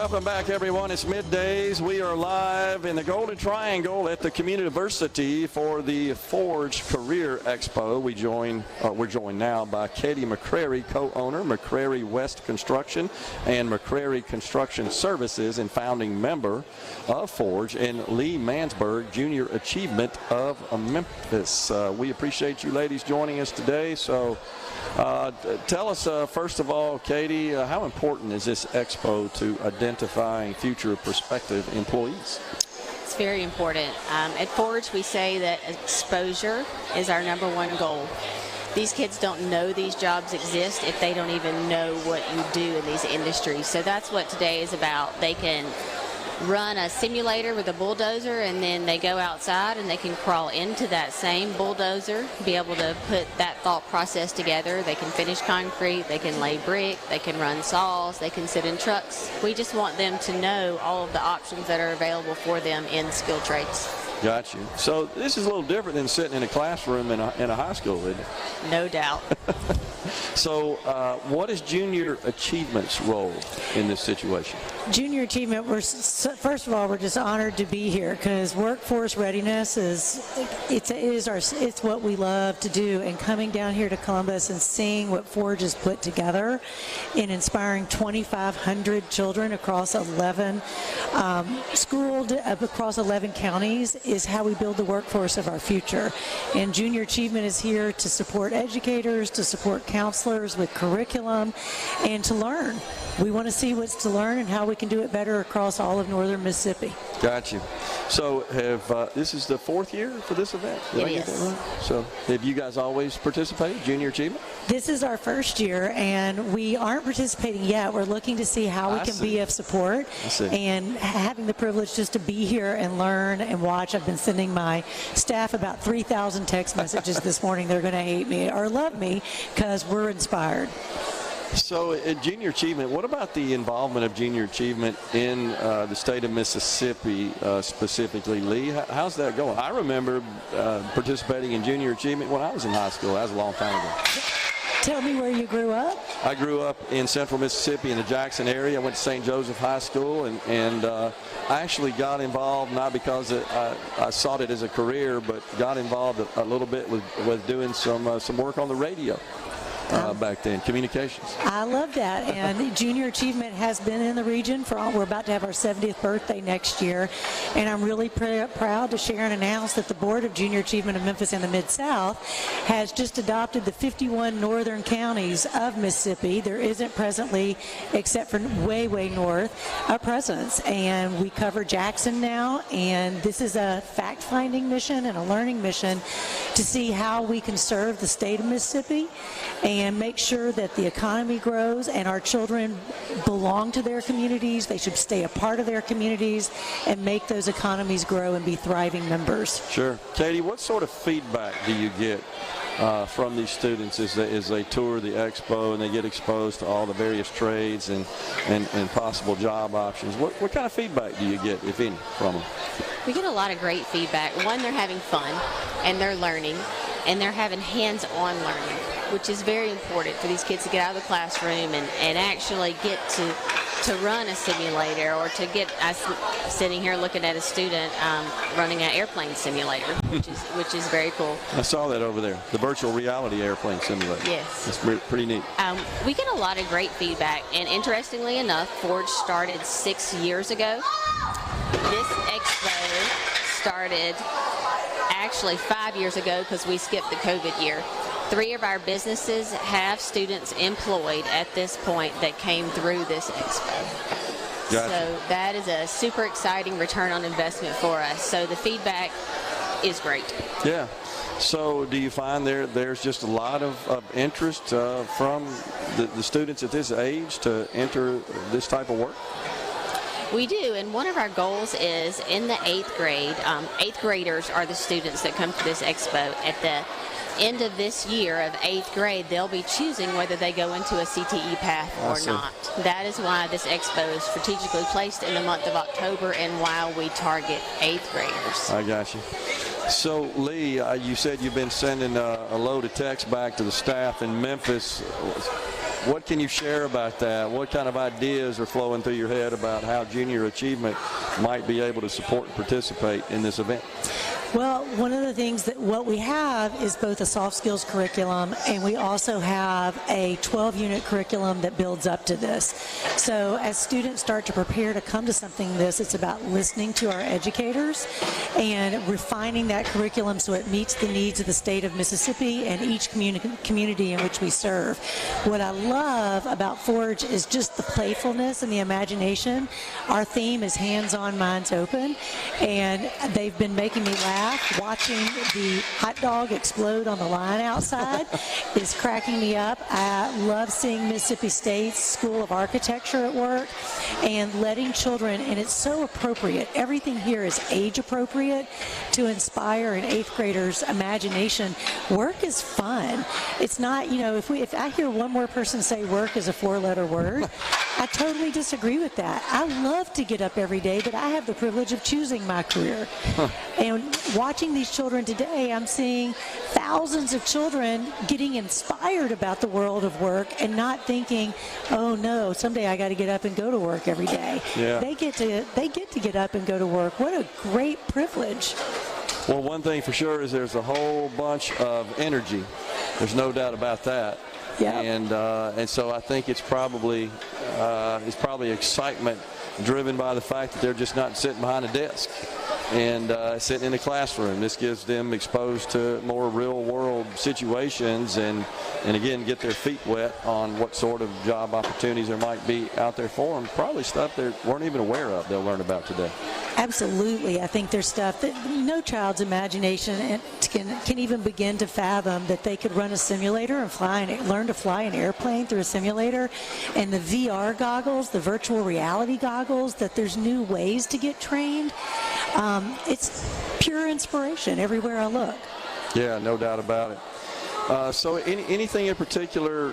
Welcome back, everyone. It's Middays. We are live in the Golden Triangle at the Communiversity for the Forge Career Expo. We're joined now by Katie McCrary, co-owner, McCrary West Construction and McCrary Construction Services, and founding member of Forge, and Leigh Mansberg, Junior Achievement of Memphis. We appreciate you ladies joining us today. So tell us, first of all, Katie, how important is this expo to identifying future prospective employees? It's very important. At Forge, we say that exposure is our #1 goal. These kids don't know these jobs exist if they don't even know what you do in these industries. So that's what today is about. They can run a simulator with a bulldozer, and then they go outside and they can crawl into that same bulldozer, be able to put that thought process together. They can finish concrete, they can lay brick, they can run saws, they can sit in trucks. We just want them to know all of the options that are available for them in skilled trades. Got you. So this is a little different than sitting in a classroom in a high school, isn't it? No doubt. So what is Junior Achievement's role in this situation? Junior Achievement, first of all, we're just honored to be here because workforce readiness it's what we love to do, and coming down here to Columbus and seeing what Forge has put together in inspiring 2,500 children across 11 across 11 counties is how we build the workforce of our future. And Junior Achievement is here to support educators, to support counselors with curriculum, and to learn. We want to see what's to learn and how we can do it better across all of northern Mississippi. Got you. So this is the 4th year for this event? It is. Right? So have you guys always participated, Junior Achievement? This is our first year, and we aren't participating yet. We're looking to see how we can be of support, and having the privilege just to be here and learn and watch. I've been sending my staff about 3,000 text messages this morning. They're going to hate me or love me because we're inspired. So at Junior Achievement, what about the involvement of Junior Achievement in the state of Mississippi, specifically, Leigh? How's that going? I remember participating in Junior Achievement when I was in high school. That was a long time ago. Tell me where you grew up. I grew up in central Mississippi in the Jackson area. I went to St. Joseph High School, and I actually got involved, not because I sought it as a career, but got involved a little bit with doing some work on the radio. Back then, communications. I love that, and Junior Achievement has been in the region we're about to have our 70th birthday next year, and I'm really proud to share and announce that the Board of Junior Achievement of Memphis and the Mid-South has just adopted the 51 northern counties of Mississippi. There isn't presently, except for way, way north, a presence, and we cover Jackson now, and this is a fact-finding mission and a learning mission to see how we can serve the state of Mississippi and make sure that the economy grows and our children belong to their communities. They should stay a part of their communities and make those economies grow and be thriving members. Sure. Katie, what sort of feedback do you get from these students as they tour the expo and they get exposed to all the various trades and possible job options? What kind of feedback do you get, if any, from them? We get a lot of great feedback. One, they're having fun, and they're learning, and they're having hands-on learning, which is very important for these kids to get out of the classroom and actually get to run a simulator, or to get us sitting here looking at a student running an airplane simulator, which is very cool. I saw that over there, the virtual reality airplane simulator. Yes. It's pretty neat. We get a lot of great feedback, and interestingly enough, Forge started 6 years ago. This expo started actually 5 years ago because we skipped the COVID year. 3 of our businesses have students employed at this point that came through this expo. Gotcha. So that is a super exciting return on investment for us. So the feedback is great. Yeah. So do you find there's just a lot of interest from the students at this age to enter this type of work? We do, and one of our goals is in the 8th grade. 8th graders are the students that come to this expo. At the end of this year of 8th grade, they'll be choosing whether they go into a CTE path or not. That is why this expo is strategically placed in the month of October and why we target 8th graders. I got you. So, Leigh, you said you've been sending a load of texts back to the staff in Memphis. What can you share about that? What kind of ideas are flowing through your head about how junior achievement might be able to support and participate in this event? Well, one of the things that what we have is both a soft skills curriculum, and we also have a 12-unit curriculum that builds up to this. So as students start to prepare to come to something like this, it's about listening to our educators and refining that curriculum so it meets the needs of the state of Mississippi and each community in which we serve. What I love about Forge is just the playfulness and the imagination. Our theme is hands-on, minds open, and they've been making me laugh. Watching the hot dog explode on the line outside is cracking me up. I love seeing Mississippi State's School of Architecture at work and letting children, and it's so appropriate. Everything here is age appropriate to inspire an 8th grader's imagination. Work is fun. It's not, if I hear one more person say work is a 4-letter word, I totally disagree with that. I love to get up every day, but I have the privilege of choosing my career. And watching these children today, I'm seeing thousands of children getting inspired about the world of work and not thinking, oh no, someday I got to get up and go to work every day. Yeah. They get to get up and go to work. What a great privilege. Well, one thing for sure is there's a whole bunch of energy. There's no doubt about that. Yep. And so I think it's probably excitement driven by the fact that they're just not sitting behind a desk and sitting in a classroom. This gives them exposed to more real-world situations and again, get their feet wet on what sort of job opportunities there might be out there for them. Probably stuff they weren't even aware of they'll learn about today. Absolutely. I think there's stuff that no child's imagination can even begin to fathom, that they could run a simulator and learn to fly an airplane through a simulator, and the VR goggles, the virtual reality goggles, that there's new ways to get trained. It's pure inspiration everywhere I look. Yeah, no doubt about it. So anything in particular,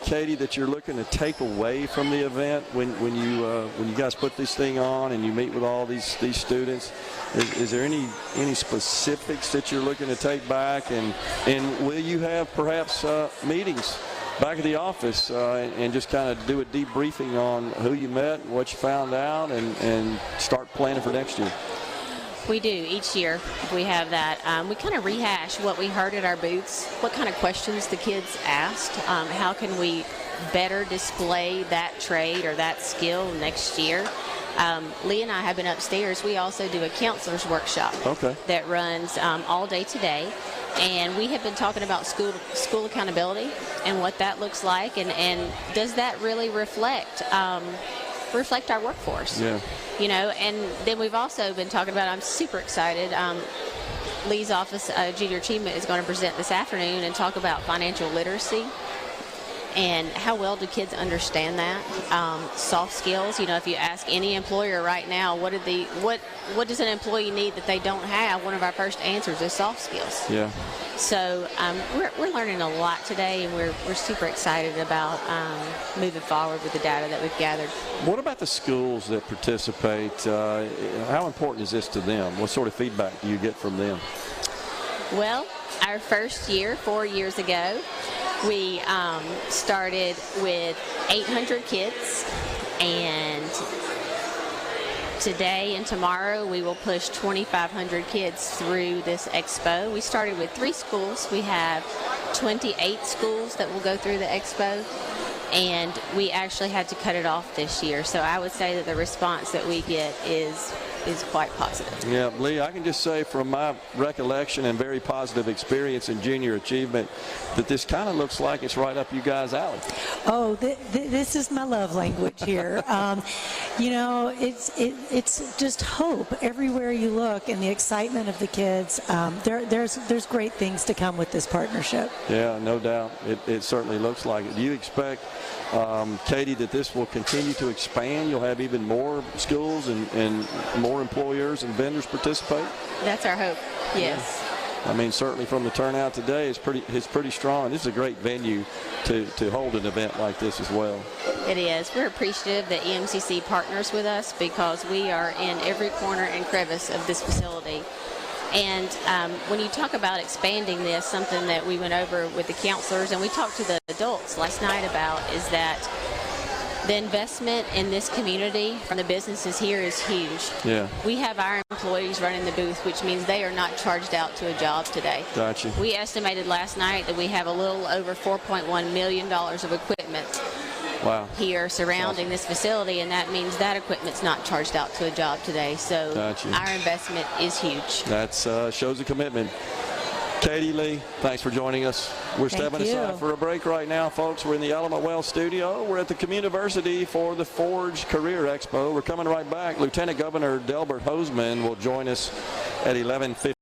Katie, that you're looking to take away from the event when you guys put this thing on and you meet with all these students? Is there any specifics that you're looking to take back? And will you have perhaps meetings back at the office and just kind of do a debriefing on who you met, what you found out, and start planning for next year? We do. Each year we have that. We kind of rehash what we heard at our booths, what kind of questions the kids asked, how can we better display that trade or that skill next year. Leigh and I have been upstairs. We also do a counselor's workshop that runs all day today. And we have been talking about school accountability and what that looks like, and does that really reflect our workforce? Yeah. And then we've also been talking about, I'm super excited, Leigh's office, Junior Achievement, is going to present this afternoon and talk about financial literacy and how well do kids understand that. Soft skills, if you ask any employer right now, what does an employee need that they don't have, one of our first answers is soft skills. Yeah. So we're learning a lot today, and we're super excited about moving forward with the data that we've gathered. What about the schools that participate? How important is this to them? What sort of feedback do you get from them? Well, our first year, 4 years ago, we started with 800 kids, and today and tomorrow we will push 2,500 kids through this expo. We started with 3 schools. We have 28 schools that will go through the expo, and we actually had to cut it off this year. So I would say that the response that we get is quite positive. Yeah, Leigh, I can just say from my recollection and very positive experience in junior achievement that this kind of looks like it's right up you guys' alley. Oh, this is my love language here. It's just hope everywhere you look, and the excitement of the kids. There's great things to come with this partnership. Yeah, no doubt. It certainly looks like it. Do you expect, Katie, that this will continue to expand? You'll have even more schools and more employers and vendors participate? That's our hope, yes. Yeah. I mean, certainly from the turnout today, it's pretty strong. This is a great venue to hold an event like this as well. It is. We're appreciative that EMCC partners with us because we are in every corner and crevice of this facility. And when you talk about expanding this, something that we went over with the counselors and we talked to the adults last night about is that the investment in this community from the businesses here is huge. Yeah. We have our employees running the booth, which means they are not charged out to a job today. Gotcha. We estimated last night that we have a little over $4.1 million of equipment Wow. here surrounding this facility, and that means that equipment's not charged out to a job today. So Gotcha. our investment is huge. That shows a commitment. Katie, Leigh, thanks for joining us. We're stepping aside for a break right now, folks. We're in the Element Well studio. We're at the Communiversity for the Forge Career Expo. We're coming right back. Lieutenant Governor Delbert Hosemann will join us at 11:50.